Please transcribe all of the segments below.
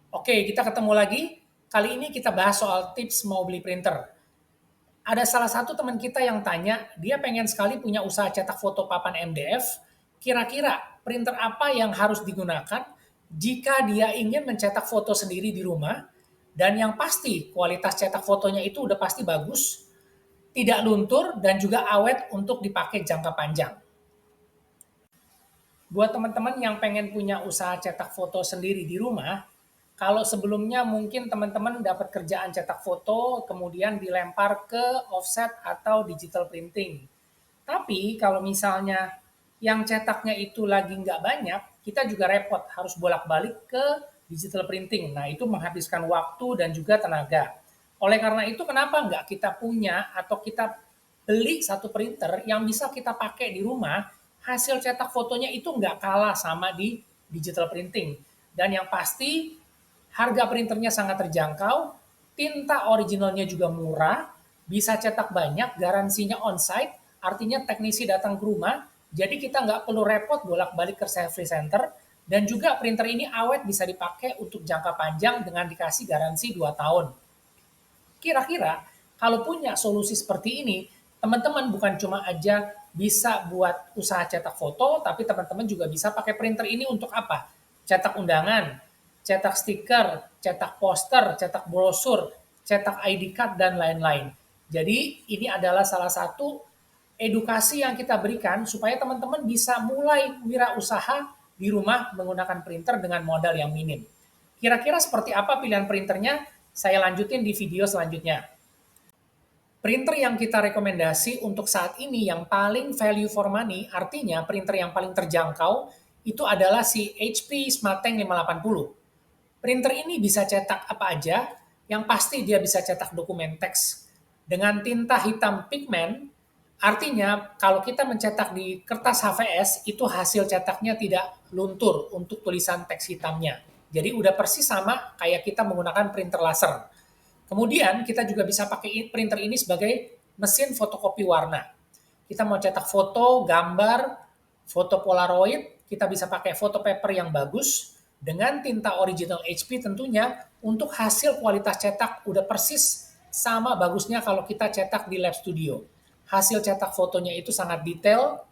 Oke, kita ketemu lagi. Kali ini kita bahas soal tips mau beli printer. Ada salah satu teman kita yang tanya, dia pengen sekali punya usaha cetak foto papan MDF. Kira-kira printer apa yang harus digunakan jika dia ingin mencetak foto sendiri di rumah? Dan yang pasti, kualitas cetak fotonya itu udah pasti bagus, tidak luntur, dan juga awet untuk dipakai jangka panjang. Buat teman-teman yang pengen punya usaha cetak foto sendiri di rumah, kalau sebelumnya mungkin teman-teman dapat kerjaan cetak foto, kemudian dilempar ke offset atau digital printing. Tapi kalau misalnya yang cetaknya itu lagi nggak banyak, kita juga repot harus bolak-balik ke digital printing. Nah, itu menghabiskan waktu dan juga tenaga. Oleh karena itu, kenapa nggak kita punya atau kita beli satu printer yang bisa kita pakai di rumah, hasil cetak fotonya itu nggak kalah sama di digital printing. Dan yang pasti, harga printernya sangat terjangkau, tinta originalnya juga murah, bisa cetak banyak, garansinya onsite, artinya teknisi datang ke rumah, jadi kita nggak perlu repot bolak-balik ke service center, dan juga printer ini awet bisa dipakai untuk jangka panjang dengan dikasih garansi 2 tahun. Kira-kira kalau punya solusi seperti ini, teman-teman bukan cuma aja bisa buat usaha cetak foto, tapi teman-teman juga bisa pakai printer ini untuk apa? Cetak undangan, cetak stiker, cetak poster, cetak brosur, cetak ID card, dan lain-lain. Jadi ini adalah salah satu edukasi yang kita berikan supaya teman-teman bisa mulai wirausaha di rumah menggunakan printer dengan modal yang minim. Kira-kira seperti apa pilihan printernya? Saya lanjutin di video selanjutnya. Printer yang kita rekomendasi untuk saat ini yang paling value for money, artinya printer yang paling terjangkau, itu adalah si HP SmartTank 580. Printer ini bisa cetak apa aja, yang pasti dia bisa cetak dokumen teks dengan tinta hitam pigment. Artinya kalau kita mencetak di kertas HVS, itu hasil cetaknya tidak luntur untuk tulisan teks hitamnya. Jadi udah persis sama kayak kita menggunakan printer laser. Kemudian kita juga bisa pakai printer ini sebagai mesin fotokopi warna. Kita mau cetak foto, gambar, foto polaroid, kita bisa pakai foto paper yang bagus dengan tinta original HP tentunya, untuk hasil kualitas cetak udah persis sama bagusnya kalau kita cetak di lab studio. Hasil cetak fotonya itu sangat detail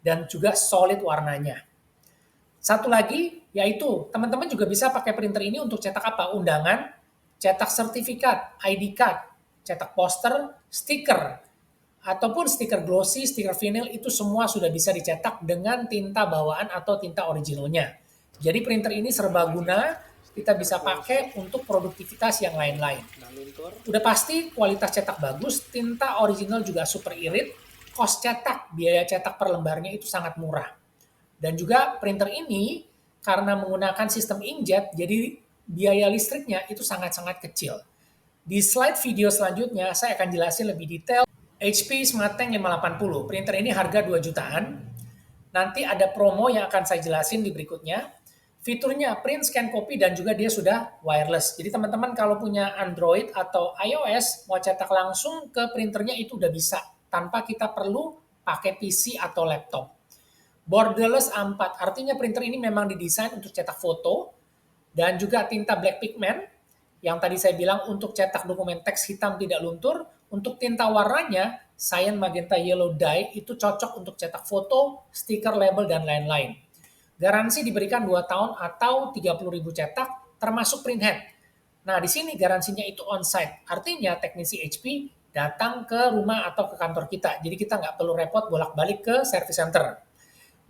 dan juga solid warnanya. Satu lagi, yaitu teman-teman juga bisa pakai printer ini untuk cetak apa? Undangan, cetak sertifikat, ID card, cetak poster, stiker, ataupun stiker glossy, stiker vinyl, itu semua sudah bisa dicetak dengan tinta bawaan atau tinta originalnya. Jadi printer ini serbaguna, kita bisa pakai untuk produktivitas yang lain-lain. Udah pasti kualitas cetak bagus, tinta original juga super irit, cost cetak, biaya cetak per lembarnya itu sangat murah. Dan juga printer ini karena menggunakan sistem inkjet, jadi biaya listriknya itu sangat-sangat kecil. Di slide video selanjutnya saya akan jelasin lebih detail HP SmartTank 580. Printer ini harga 2 jutaan. Nanti ada promo yang akan saya jelasin di berikutnya. Fiturnya print, scan, copy, dan juga dia sudah wireless. Jadi teman-teman kalau punya Android atau iOS, mau cetak langsung ke printernya itu udah bisa, tanpa kita perlu pakai PC atau laptop. Borderless A4, artinya printer ini memang didesain untuk cetak foto, dan juga tinta black pigment, yang tadi saya bilang untuk cetak dokumen teks hitam tidak luntur. Untuk tinta warnanya, cyan, magenta, yellow dye, itu cocok untuk cetak foto, stiker, label, dan lain-lain. Garansi diberikan 2 tahun atau 30.000 cetak, termasuk print head. Nah, di sini garansinya itu on-site, artinya teknisi HP datang ke rumah atau ke kantor kita. Jadi kita nggak perlu repot bolak-balik ke service center.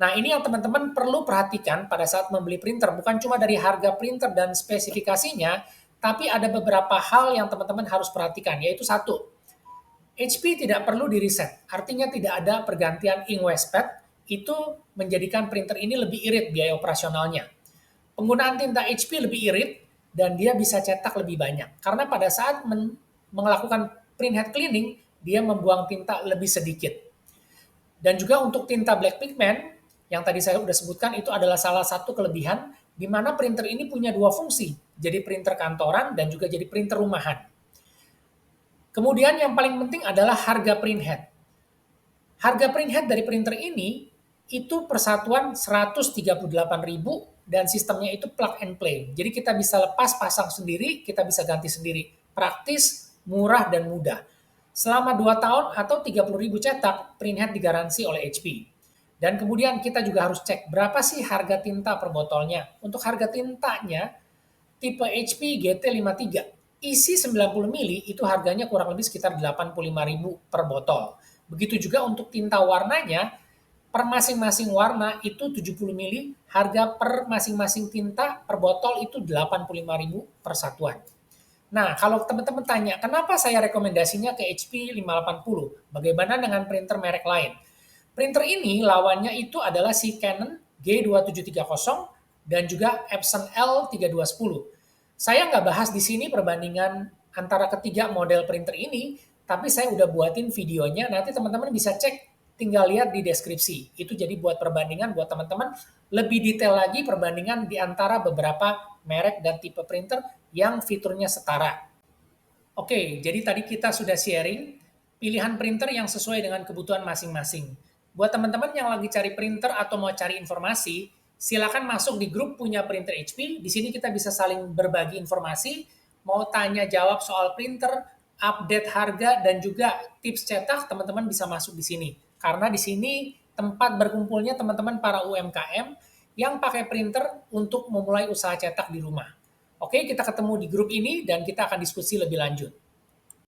Nah, ini yang teman-teman perlu perhatikan pada saat membeli printer. Bukan cuma dari harga printer dan spesifikasinya, tapi ada beberapa hal yang teman-teman harus perhatikan, yaitu satu, HP tidak perlu di-reset. Artinya tidak ada pergantian ink waste pad, itu menjadikan printer ini lebih irit biaya operasionalnya. Penggunaan tinta HP lebih irit, dan dia bisa cetak lebih banyak. Karena pada saat melakukan print head cleaning, dia membuang tinta lebih sedikit. Dan juga untuk tinta black pigment, yang tadi saya sudah sebutkan, itu adalah salah satu kelebihan di mana printer ini punya dua fungsi, jadi printer kantoran dan juga jadi printer rumahan. Kemudian yang paling penting adalah harga print head. Harga print head dari printer ini itu persatuan 138.000 dan sistemnya itu plug and play. Jadi kita bisa lepas pasang sendiri, kita bisa ganti sendiri. Praktis, murah, dan mudah. Selama 2 tahun atau 30.000 cetak, printhead digaransi oleh HP. Dan kemudian kita juga harus cek berapa sih harga tinta per botolnya. Untuk harga tintanya, tipe HP GT53 isi 90 mili itu harganya kurang lebih sekitar 85.000 per botol. Begitu juga untuk tinta warnanya, per masing-masing warna itu 70 mili, harga per masing-masing tinta per botol itu 85.000 per satuan. Nah, kalau teman-teman tanya, kenapa saya rekomendasinya ke HP 580? Bagaimana dengan printer merek lain? Printer ini lawannya itu adalah si Canon G2730 dan juga Epson L3210. Saya nggak bahas di sini perbandingan antara ketiga model printer ini, tapi saya udah buatin videonya, nanti teman-teman bisa cek, tinggal lihat di deskripsi. Itu jadi buat perbandingan buat teman-teman, lebih detail lagi perbandingan di antara beberapa merek dan tipe printer yang fiturnya setara. Oke, jadi tadi kita sudah sharing pilihan printer yang sesuai dengan kebutuhan masing-masing. Buat teman-teman yang lagi cari printer atau mau cari informasi, silakan masuk di grup punya printer HP. Di sini kita bisa saling berbagi informasi, mau tanya jawab soal printer, update harga, dan juga tips cetak, teman-teman bisa masuk di sini. Karena di sini tempat berkumpulnya teman-teman para UMKM yang pakai printer untuk memulai usaha cetak di rumah. Oke, kita ketemu di grup ini dan kita akan diskusi lebih lanjut.